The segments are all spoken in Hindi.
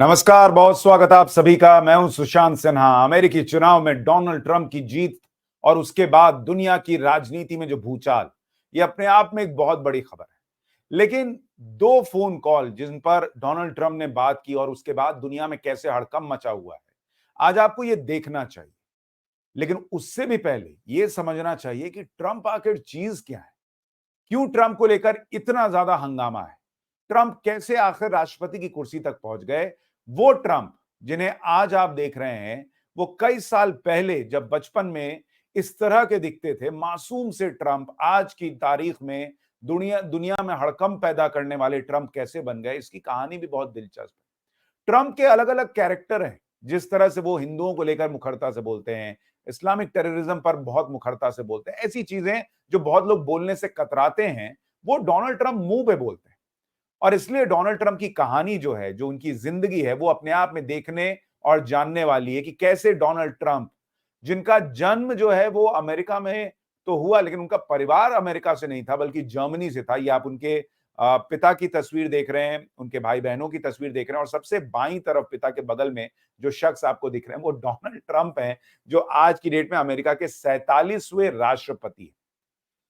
नमस्कार, बहुत स्वागत आप सभी का। मैं हूं सुशांत सिन्हा। अमेरिकी चुनाव में डोनाल्ड ट्रंप की जीत और उसके बाद दुनिया की राजनीति में जो भूचाल, ये अपने आप में एक बहुत बड़ी खबर है। लेकिन दो फोन कॉल जिन पर डोनाल्ड ट्रंप ने बात की और उसके बाद दुनिया में कैसे हड़कंप मचा हुआ है, आज आपको ये देखना चाहिए। लेकिन उससे भी पहले ये समझना चाहिए कि ट्रंप आखिर चीज क्या है, क्यों ट्रंप को लेकर इतना ज्यादा हंगामा है, ट्रंप कैसे आखिर राष्ट्रपति की कुर्सी तक पहुंच गए। वो ट्रंप जिन्हें आज आप देख रहे हैं, वो कई साल पहले जब बचपन में इस तरह के दिखते थे, मासूम से ट्रंप आज की तारीख में दुनिया दुनिया में हड़कंप पैदा करने वाले ट्रंप कैसे बन गए, इसकी कहानी भी बहुत दिलचस्प है। ट्रंप के अलग अलग कैरेक्टर हैं। जिस तरह से वो हिंदुओं को लेकर मुखरता से बोलते हैं, इस्लामिक टेररिज्म पर बहुत मुखरता से बोलते हैं, ऐसी चीजें जो बहुत लोग बोलने से कतराते हैं, वो डोनाल्ड ट्रंप मुंह पे बोलते हैं। और इसलिए डोनाल्ड ट्रंप की कहानी जो है, जो उनकी जिंदगी है, वो अपने आप में देखने और जानने वाली है कि कैसे डोनाल्ड ट्रंप, जिनका जन्म जो है वो अमेरिका में तो हुआ, लेकिन उनका परिवार अमेरिका से नहीं था बल्कि जर्मनी से था। ये आप उनके पिता की तस्वीर देख रहे हैं, उनके भाई बहनों की तस्वीर देख रहे हैं, और सबसे बाईं तरफ पिता के बगल में जो शख्स आपको दिख रहे हैं, वो डोनाल्ड ट्रंप हैं, जो आज की डेट में अमेरिका के 47वें राष्ट्रपति हैं।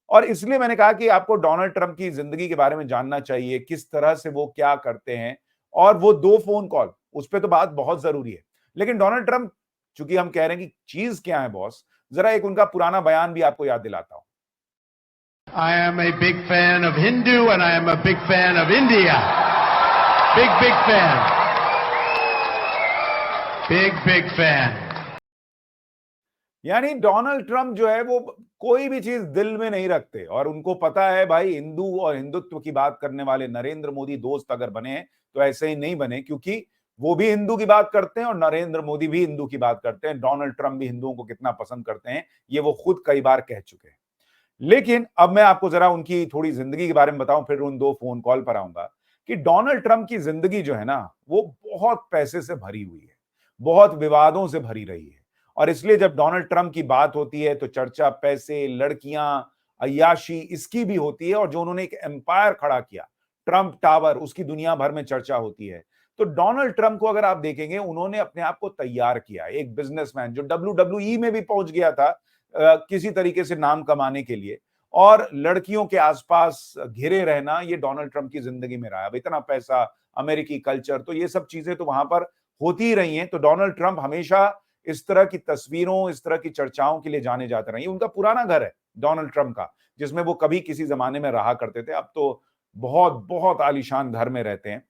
और इसलिए मैंने कहा कि आपको डोनाल्ड ट्रंप की जिंदगी के बारे में जानना चाहिए, किस तरह से वो क्या करते हैं। और वो दो फोन कॉल, उस पर तो बात बहुत जरूरी है। लेकिन डोनाल्ड ट्रंप, चूंकि हम कह रहे हैं कि चीज क्या है बॉस, जरा एक उनका पुराना बयान भी आपको याद दिलाता हूं। I am a big fan of Hindu and I am a big fan of India. Big fan. Big fan. यानी डोनाल्ड ट्रंप जो है वो कोई भी चीज दिल में नहीं रखते, और उनको पता है भाई, हिंदू और हिंदुत्व की बात करने वाले नरेंद्र मोदी दोस्त अगर बने हैं तो ऐसे ही नहीं बने, क्योंकि वो भी हिंदू की बात करते हैं और नरेंद्र मोदी भी हिंदू की बात करते हैं। डोनाल्ड ट्रंप भी हिंदुओं को कितना पसंद करते हैं, ये वो खुद कई बार कह चुके हैं। लेकिन अब मैं आपको जरा उनकी थोड़ी जिंदगी के बारे में बताऊं, फिर उन दो फोन कॉल पर आऊंगा। कि डोनाल्ड ट्रंप की जिंदगी जो है ना, वो बहुत पैसे से भरी हुई है, बहुत विवादों से भरी रही है। और इसलिए जब डोनाल्ड ट्रंप की बात होती है तो चर्चा पैसे, लड़कियां, अय्याशी, इसकी भी होती है। और जो उन्होंने एक एम्पायर खड़ा किया, ट्रंप टावर, उसकी दुनिया भर में चर्चा होती है। तो डोनाल्ड ट्रंप को अगर आप देखेंगे, उन्होंने अपने आप को तैयार किया, एक बिजनेसमैन जो WWE में भी पहुंच गया था किसी तरीके से नाम कमाने के लिए, और लड़कियों के आसपास घिरे रहना, ये डोनाल्ड ट्रंप की जिंदगी में रहा। अब इतना पैसा, अमेरिकी कल्चर, तो ये सब चीजें तो वहां पर होती ही रही हैं। तो डोनाल्ड ट्रंप हमेशा इस तरह की तस्वीरों, इस तरह की चर्चाओं के लिए जाने जाते रहे। उनका पुराना घर है डोनाल्ड ट्रंप का, जिसमें वो कभी किसी जमाने में रहा करते थे। अब तो बहुत बहुत आलीशान घर में रहते हैं।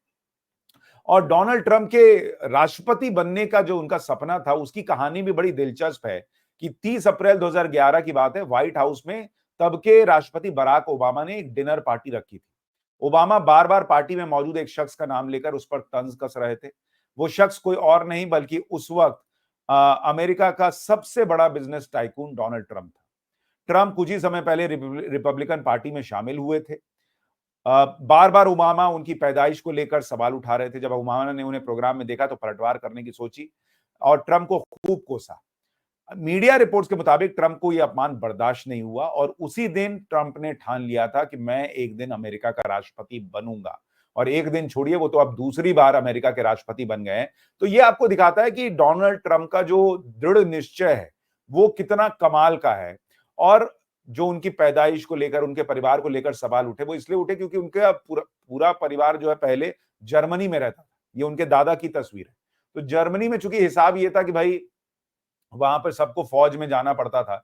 और डोनाल्ड ट्रंप के राष्ट्रपति बनने का जो उनका सपना था, उसकी कहानी भी बड़ी दिलचस्प है। कि 30 अप्रैल 2011 की बात है, व्हाइट हाउस में तब के राष्ट्रपति बराक ओबामा ने एक डिनर पार्टी रखी थी। ओबामा बार बार पार्टी में मौजूद एक शख्स का नाम लेकर उस पर तंज कस रहे थे। वो शख्स कोई और नहीं बल्कि उस वक्त अमेरिका का सबसे बड़ा बिजनेस टाइकून डोनाल्ड ट्रंप था। ट्रंप कुछ ही समय पहले रिपब्लिकन पार्टी में शामिल हुए थे। बार बार ओबामा उनकी पैदाइश को लेकर सवाल उठा रहे थे। जब ओबामा ने उन्हें प्रोग्राम में देखा तो पलटवार करने की सोची और ट्रंप को खूब कोसा। मीडिया रिपोर्ट्स के मुताबिक ट्रंप को यह अपमान बर्दाश्त नहीं हुआ और उसी दिन ट्रंप ने ठान लिया था कि मैं एक दिन अमेरिका का राष्ट्रपति बनूंगा। और एक दिन छोड़िए, वो तो अब दूसरी बार अमेरिका के राष्ट्रपति बन गए हैं। तो ये आपको दिखाता है कि डोनाल्ड ट्रंप का जो दृढ़ निश्चय है, वो कितना कमाल का है। और जो उनकी पैदाइश को लेकर, उनके परिवार को लेकर सवाल उठे, वो इसलिए उठे क्योंकि उनका पूरा पूरा परिवार जो है पहले जर्मनी में रहता था। ये उनके दादा की तस्वीर है। तो जर्मनी में चूंकि हिसाब ये था कि भाई वहां पर सबको फौज में जाना पड़ता था,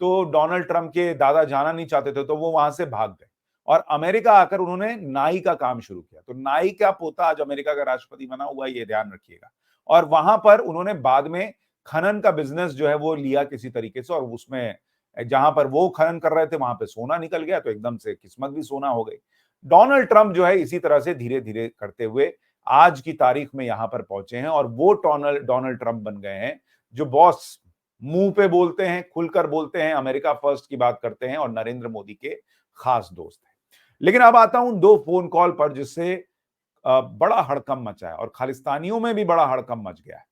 तो डोनाल्ड ट्रंप के दादा जाना नहीं चाहते थे, तो वो वहां से भाग गए और अमेरिका आकर उन्होंने नाई का काम शुरू किया। तो नाई का पोता आज अमेरिका का राष्ट्रपति बना हुआ, ये ध्यान रखिएगा। और वहां पर उन्होंने बाद में खनन का बिजनेस जो है वो लिया किसी तरीके से, और उसमें जहां पर वो खनन कर रहे थे वहां पे सोना निकल गया, तो एकदम से किस्मत भी सोना हो गई। डोनाल्ड ट्रंप जो है इसी तरह से धीरे धीरे करते हुए आज की तारीख में यहां पर पहुंचे हैं, और वो डोनाल्ड ट्रंप बन गए हैं जो बॉस मुंह पे बोलते हैं, खुलकर बोलते हैं, अमेरिका फर्स्ट की बात करते हैं और नरेंद्र मोदी के खास दोस्त हैं। लेकिन अब आता हूं दो फोन कॉल पर, जिससे बड़ा हड़कंप मचा है और खालिस्तानियों में भी बड़ा हड़कंप मच गया है।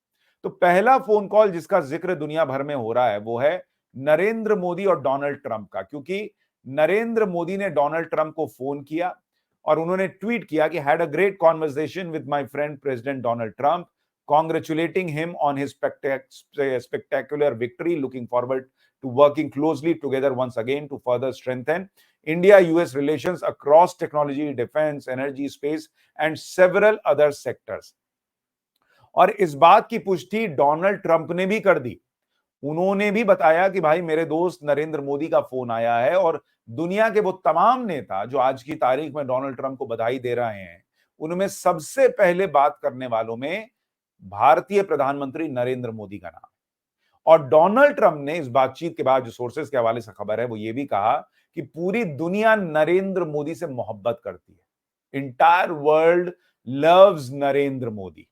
तो पहला फोन कॉल जिसका जिक्र दुनिया भर में हो रहा है, वो है नरेंद्र मोदी और डोनाल्ड ट्रंप का। क्योंकि नरेंद्र मोदी ने डोनाल्ड ट्रंप को फोन किया और उन्होंने ट्वीट किया कि had a great conversation with my friend president Donald Trump, congratulating him on his spectacular victory, looking forward to working closely together once again to further strengthen India-US relations across technology, defense, energy, space, and several other sectors. और इस बात की पुष्टि डोनाल्ड ट्रंप ने भी कर दी। उन्होंने भी बताया कि भाई मेरे दोस्त नरेंद्र मोदी का फोन आया है, और दुनिया के वो तमाम नेता जो आज की तारीख में डोनाल्ड ट्रंप को बधाई दे रहे हैं, उनमें सबसे पहले बात करने वालों में भारतीय प्रधानमंत्री नरेंद्र मोदी का नाम। और डोनाल्ड ट्रंप ने इस बातचीत के बाद, जो सोर्सेस के हवाले से खबर है, वो ये भी कहा कि पूरी दुनिया नरेंद्र मोदी से मोहब्बत करती है। Entire world loves Narendra Modi.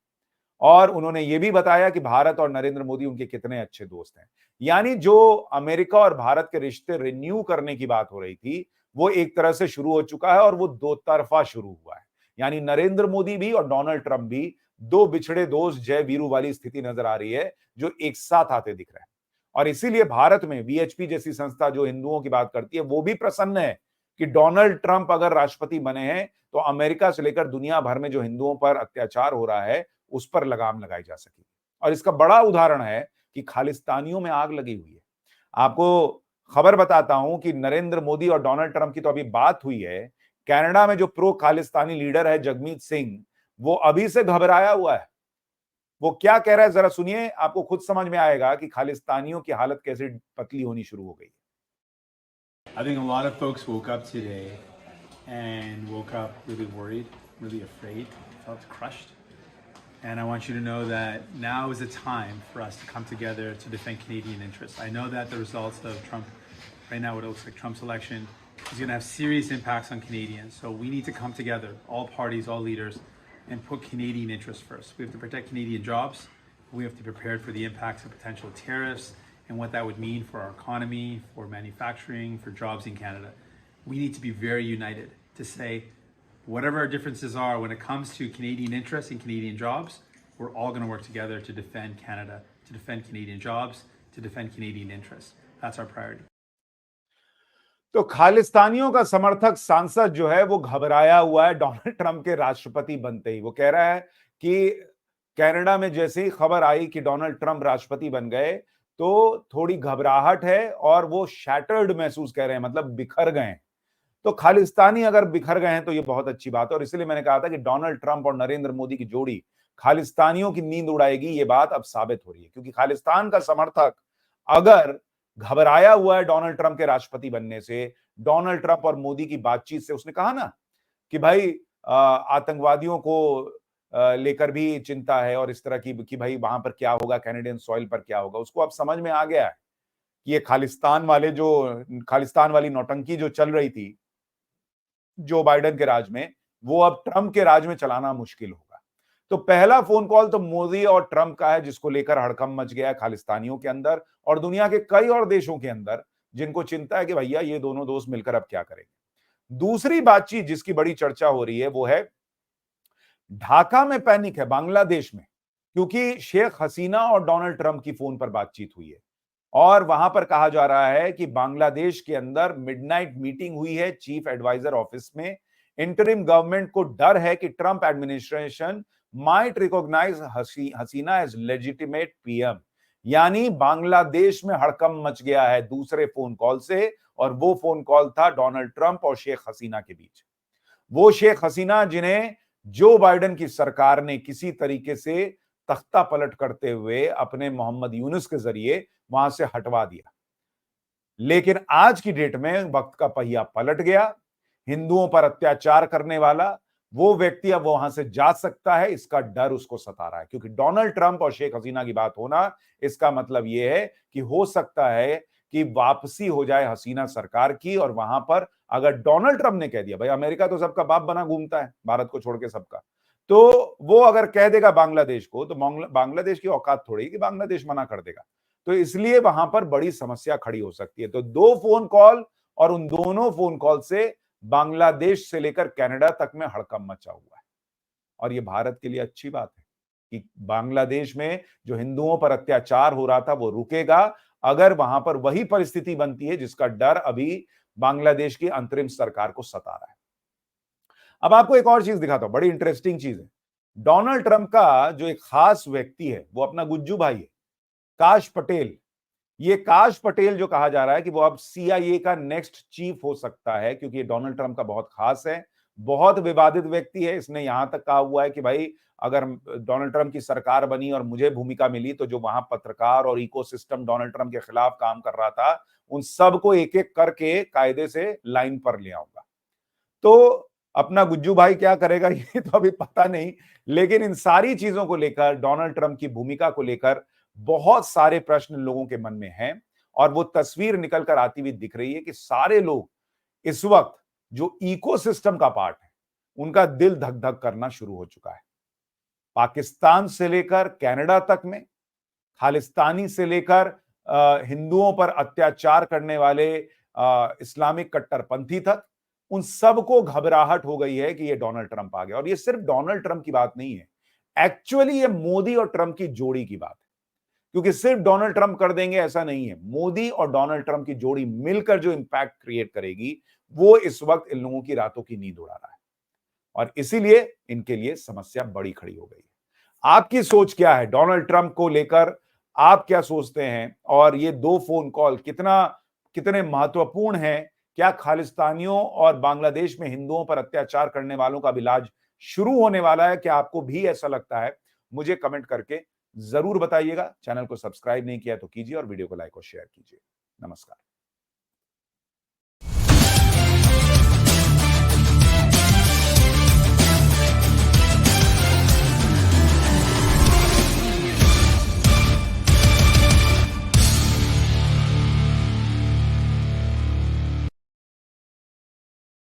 और उन्होंने ये भी बताया कि भारत और नरेंद्र मोदी उनके कितने अच्छे दोस्त हैं। यानी जो अमेरिका और भारत के रिश्ते रिन्यू करने की बात हो रही थी, वो एक तरह से शुरू हो चुका है, और वो दो तरफा शुरू हुआ है। यानी नरेंद्र मोदी भी और डोनाल्ड ट्रंप भी दो बिछड़े दोस्त जय वीरू वाली स्थिति नजर आ रही है, जो एक साथ आते दिख रहे हैं। और इसीलिए भारत में वीएचपी जैसी संस्था जो हिंदुओं की बात करती है, वो भी प्रसन्न है कि डोनाल्ड ट्रंप अगर राष्ट्रपति बने हैं तो अमेरिका से लेकर दुनिया भर में जो हिंदुओं पर अत्याचार हो रहा है, उस पर लगाम लगाई जा सकेगी। और इसका बड़ा उदाहरण है कि खालिस्तानियों में आग लगी हुई है। आपको खबर बताता हूं कि नरेंद्र मोदी और डोनाल्ड ट्रंप की तो अभी बात हुई है। कनाडा में जो प्रो खालिस्तानी लीडर है जगमीत सिंह, वो अभी से घबराया हुआ है। वो क्या कह रहा है जरा सुनिए, आपको खुद समझ में आएगा कि खालिस्तानियों की हालत कैसे पतली होनी शुरू हो गई। I think a lot of folks woke up today and woke up really worried, really afraid, felt crushed. And I want you to know that now is the time for us to come together to defend Canadian interests. I know that the results of Trump, right now what it looks like Trump's election, is going to have serious impacts on Canadians. So we need to come together, all parties, all leaders, and put Canadian interests first. We have to protect Canadian jobs. We have to be prepared for the impacts of potential tariffs and what that would mean for our economy, for manufacturing, for jobs in Canada. We need to be very united to say, whatever our differences are when it comes to Canadian interests and Canadian jobs, we're all going to work together to defend Canada, to defend Canadian jobs, to defend Canadian interests. That's our priority. तो खालिस्तानियों का समर्थक सांसद जो है वो घबराया हुआ है डोनाल्ड ट्रंप के राष्ट्रपति बनते ही। वो कह रहा है कि कनाडा में जैसे ही खबर आई कि डोनाल्ड ट्रंप राष्ट्रपति बन गए, तो थोड़ी घबराहट है और वो शैटर्ड महसूस कर रहे हैं, मतलब बिखर गए हैं। तो खालिस्तानी अगर बिखर गए हैं तो ये बहुत अच्छी बात है, और इसलिए मैंने कहा था कि डोनाल्ड ट्रंप और नरेंद्र मोदी की जोड़ी खालिस्तानियों की नींद उड़ाएगी। ये बात अब साबित हो रही है, क्योंकि खालिस्तान का समर्थक अगर घबराया हुआ है डोनाल्ड ट्रंप के राष्ट्रपति बनने से, डोनाल्ड ट्रंप और मोदी की बातचीत से, उसने कहा ना कि भाई आतंकवादियों को लेकर भी चिंता है, और इस तरह की कि भाई वहां पर क्या होगा, कैनेडियन सॉइल पर क्या होगा। उसको अब समझ में आ गया है कि ये खालिस्तान वाली नौटंकी जो चल रही थी जो बाइडेन के राज में, वो अब ट्रंप के राज में चलाना मुश्किल होगा। तो पहला फोन कॉल तो मोदी और ट्रंप का है, जिसको लेकर हड़कंप मच गया है खालिस्तानियों के अंदर और दुनिया के कई और देशों के अंदर, जिनको चिंता है कि भैया ये दोनों दोस्त मिलकर अब क्या करेंगे। दूसरी बातचीत जिसकी बड़ी चर्चा हो रही है वो है ढाका में पैनिक है, बांग्लादेश में, क्योंकि शेख हसीना और डोनाल्ड ट्रंप की फोन पर बातचीत हुई है, और वहां पर कहा जा रहा है कि बांग्लादेश के अंदर मिडनाइट मीटिंग हुई है चीफ एडवाइजर ऑफिस में। इंटरिम गवर्नमेंट को डर है कि ट्रंप एडमिनिस्ट्रेशन माइट रिकॉग्नाइज हसीना एज लेजिटिमेट पीएम। यानी बांग्लादेश में हड़कंप मच गया है दूसरे फोन कॉल से, और वो फोन कॉल था डोनाल्ड ट्रंप और शेख हसीना के बीच। वो शेख हसीना जिन्हें जो बाइडेन की सरकार ने किसी तरीके से तख्ता पलट करते हुए अपने मोहम्मद यूनुस के जरिए वहां से हटवा दिया, लेकिन आज की डेट में वक्त का पहिया पलट गया। हिंदुओं पर अत्याचार करने वाला वो व्यक्ति अब वहां से जा सकता है, इसका डर उसको सता रहा है, क्योंकि डोनाल्ड ट्रंप और शेख हसीना की बात होना, इसका मतलब यह है कि हो सकता है कि वापसी हो जाए हसीना सरकार की। और वहां पर अगर डोनाल्ड ट्रंप ने कह दिया, भाई अमेरिका तो सबका बाप बना घूमता है, भारत को छोड़ के सबका, तो वो अगर कह देगा बांग्लादेश को, तो बांग्लादेश की औकात थोड़ी कि बांग्लादेश मना कर देगा। तो इसलिए वहां पर बड़ी समस्या खड़ी हो सकती है। तो दो फोन कॉल, और उन दोनों फोन कॉल से बांग्लादेश से लेकर कनाडा तक में हड़कंप मचा हुआ है। और ये भारत के लिए अच्छी बात है कि बांग्लादेश में जो हिंदुओं पर अत्याचार हो रहा था वो रुकेगा, अगर वहां पर वही परिस्थिति बनती है जिसका डर अभी बांग्लादेश की अंतरिम सरकार को सता रहा है। अब आपको एक और चीज दिखाता हूं, बड़ी इंटरेस्टिंग चीज है। डोनाल्ड ट्रंप का जो एक खास व्यक्ति है वो अपना गुज्जू भाई है, काश पटेल। ये काश पटेल जो कहा जा रहा है कि वो अब CIA का नेक्स्ट चीफ हो सकता है, क्योंकि ये डोनाल्ड ट्रंप का बहुत खास है, बहुत विवादित व्यक्ति है। इसने यहां तक कहा हुआ है कि भाई अगर डोनाल्ड ट्रंप की सरकार बनी और मुझे भूमिका मिली तो जो वहां पत्रकार और इकोसिस्टम डोनाल्ड ट्रंप के खिलाफ काम कर रहा था उन सबको एक एक करके कायदे से लाइन पर ले आऊंगा। तो अपना गुज्जू भाई क्या करेगा ये तो अभी पता नहीं, लेकिन इन सारी चीजों को लेकर, डोनाल्ड ट्रंप की भूमिका को लेकर बहुत सारे प्रश्न लोगों के मन में हैं और वो तस्वीर निकल कर आती हुई दिख रही है कि सारे लोग इस वक्त जो इकोसिस्टम का पार्ट है उनका दिल धक धक करना शुरू हो चुका है। पाकिस्तान से लेकर कनाडा तक में, खालिस्तानी से लेकर हिंदुओं पर अत्याचार करने वाले इस्लामिक कट्टरपंथी तक, उन सबको घबराहट हो गई है कि ये डोनाल्ड ट्रंप आ गया। और ये सिर्फ डोनाल्ड ट्रंप की बात नहीं है, एक्चुअली ये मोदी और ट्रंप की जोड़ी की बात है, क्योंकि सिर्फ डोनाल्ड ट्रंप कर देंगे ऐसा नहीं है। मोदी और डोनाल्ड ट्रंप की जोड़ी मिलकर जो इंपैक्ट क्रिएट करेगी वो इस वक्त इन लोगों की रातों की नींद उड़ा रहा है और इसीलिए इनके लिए समस्या बड़ी खड़ी हो गई है। आपकी सोच क्या है डोनाल्ड ट्रंप को लेकर? आप क्या सोचते हैं? और ये 2 फोन कॉल कितने महत्वपूर्ण हैं? क्या खालिस्तानियों और बांग्लादेश में हिंदुओं पर अत्याचार करने वालों का इलाज शुरू होने वाला है? क्या आपको भी ऐसा लगता है? मुझे कमेंट करके जरूर बताइएगा। चैनल को सब्सक्राइब नहीं किया तो कीजिए और वीडियो को लाइक और शेयर कीजिए। नमस्कार।